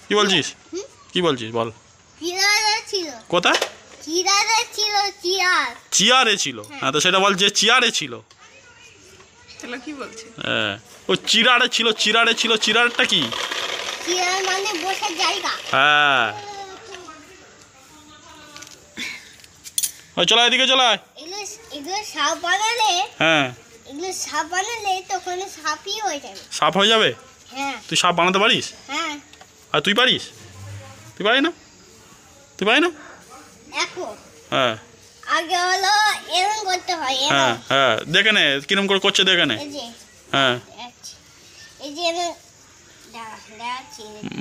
কি বলছিস? কি বলছিস বল। কোথায়? চেয়ারে ছিল। হ্যাঁ তো সেটা বল যে চেয়ারে ছিল। কি বলছিস? হ্যাঁ ও চিরারে ছিল, চিরারে ছিল। চিরারটা কি? চেয়ার মানে বসার জায়গা। হ্যাঁ ওই চলো এদিকে চলো। এগুলো সাপ বানালে, হ্যাঁ এগুলো সাপ বানালে তখন সাপই হয়ে যাবে। সাপ হয়ে যাবে? হ্যাঁ। তুই সাপ বানাতে পারিস? হ্যাঁ। আর তুই পারিস? তুই পারি না? তুই পারি না? দেখো হ্যাঁ আগে হলো এরকম করতে হয়। হ্যাঁ হ্যাঁ দেখে নে কিরম করে করছে, দেখে নে। এই যে হ্যাঁ এই যে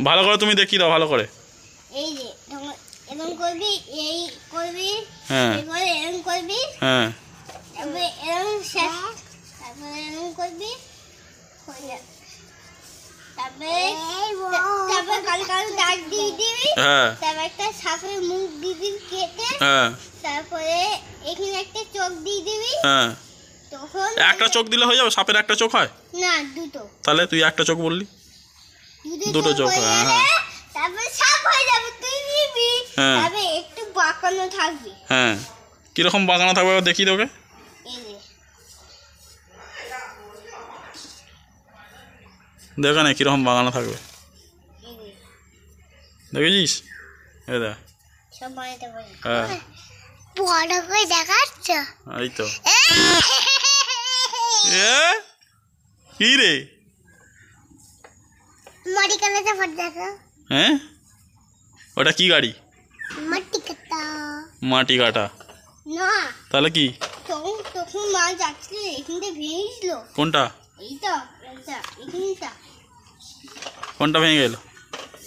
ভালো করে তুমি দেখিয়ে দাও ভালো করে। এই যে এরকম করবি, এই করবি, হ্যাঁ এরপরে এরকম করবি, হ্যাঁ তারপরে এরকম শেষ, তারপরে এরকম করবি, তারপরে কালো কালো দাগ দিয়ে দিবি। হ্যাঁ তারপর একটা সাপের মুখ দিয়ে দিবি কেটে। হ্যাঁ তারপরে এখানে একটা চোখ দিয়ে দিবি। হ্যাঁ তখন একটা চোখ দিলে হয়ে যাবে? সাপের একটা চোখ হয়? না, দুটো। তাহলে তুই একটা চোখ বললি, দুটো চোখ। হ্যাঁ হ্যাঁ তারপরে সাপ হয়ে যাবে, তুই নিবি। হ্যাঁ। তারপরে একটু বাঁকানো থাকবে। হ্যাঁ কিরকম বাগানো থাকবে এবার দেখিয়ে তোকে। এই যে দেখে না কিরকম বাগানো থাকবে, এই যে দেখেছিস? এই দেখ। সব বানাতে পারি। হ্যাঁ বড় করে দেখাচ্ছ? এই তো। এ কি রে? মাটি কাটাতে ফটো দেখো। হ্যাঁ ওটা কি গাড়ি? মাটি কাটা মাটি কাটা? না, তাহলে কি? তখন মা যাচ্ছিল, এখানটা ভেঙেছিল। কোনটা? এইটা, এইটা, এখানটা। কোনটা ভেঙে গেল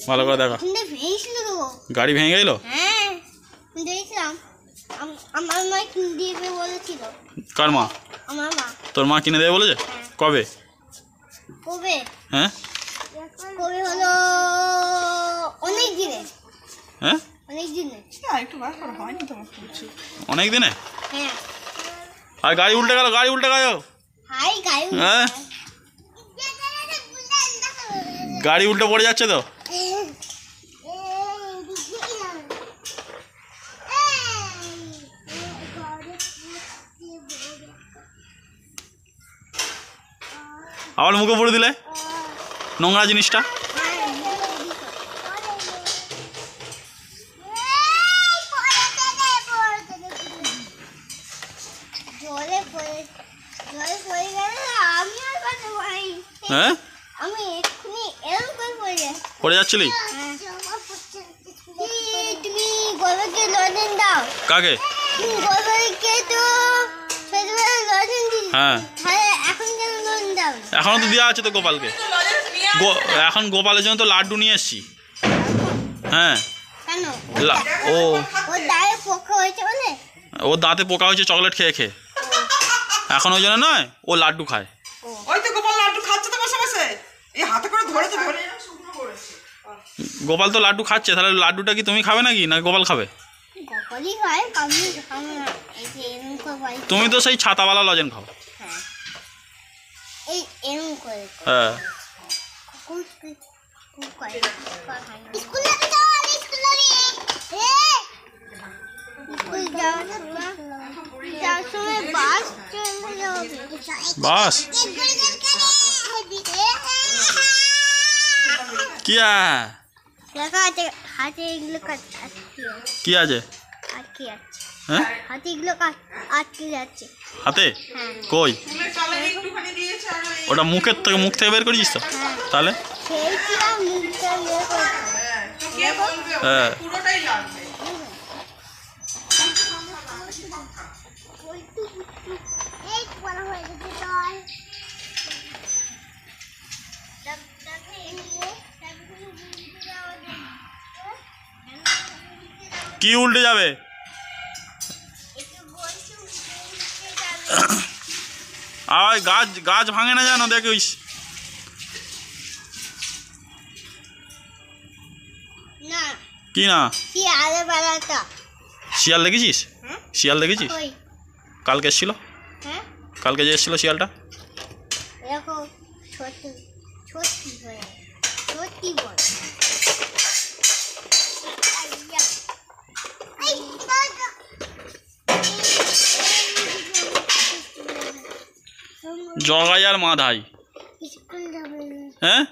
ভালো করে দেখা। এখানটা ভেঙেছিল তো। গাড়ি ভেঙে গেল? হ্যাঁ দেখলাম। আমার মা কিনে দিবে বলেছিল। কার মা? আমার মা। তোর মা কিনে দেবে বলেছে? কবে? কবে? হ্যাঁ কবে হলো? অনেক দিনে। হ্যাঁ অনেক দিনে। একটু বার করা হয়নি তোমার কিছু। অনেক দিনে? হ্যাঁ। আর গাড়ি উল্টে গেল, গাড়ি উল্টে গেল। হাই গায়ু। হ্যাঁ গাড়ি উল্টে পড়ে যাচ্ছে তো। আবার মুখে পড়ে দিলে নোংরা জিনিসটা। হ্যাঁ আমি এক্ষুনি এরকম করে পড়ে যাই। পড়ে যাচ্ছিলি? তুমি গর্বকে লজেন দাও। কাকে? গর্বকে তো ছোটবেলায় লজেন দিই। হ্যাঁ এখন কেন লজেন দাও? এখনো তো দেওয়া আছে তো গোপালকে। এখন গোপালের জন্য তো লাড্ডু নিয়ে এসছি। হ্যাঁ কেন? ও ওর দায়ে পোকা হয়েছে বলে? ওর দাঁতে পোকা হয়েছে চকলেট খেয়ে খেয়ে, এখন ওই জন্য নয়, ও লাড্ডু খায়। ওই তো গোপাল লাড্ডু খাচ্ছে তো বসে বসে, এই হাতে করে ধরে তো ধরে। গোপাল তো লাড্ডু খাচ্ছে, তাহলে লাড্ডুটা কি তুমি খাবে নাকি না গোপাল খাবে? গোপালই খায়, আমি খাবো না। এই যে এরকম করে বাড়ি। তুমি তো সেই ছাতাওয়ালা লজেন খাও। হ্যাঁ এই এরকম করে। হ্যাঁ স্কুলে তো চল, স্কুলে স্কুল যাওয়ার সময় বাস চলে যাবে। বাস কি দেখা আছে হাতে এগুলো কি আছে? আটকে যাচ্ছে। হ্যাঁ হাতে এগুলো আটকে যাচ্ছে। হাতে কই? ওটা মুখ থেকে বের করেছিস তো? তাহলে খেয়েছিলাম, মুখটা ইয়ে করে। হ্যাঁ পুরোটাই লাগবে। এই বলা হয়ে গেছে চল। কি উল্টে যাবে? আর গাছ ভাঙে না জানো, দেখিস। না কি না? শিয়ালে বেড়াটা। শিয়াল দেখেছিস? শিয়াল দেখেছিস? কালকে এসেছিল, হ্যাঁ কালকে যে এসেছিল শিয়ালটা। দেখো সত্যি সত্যি বল। জগাই আর মাধাই। স্কুল যাবে না। হ্যাঁ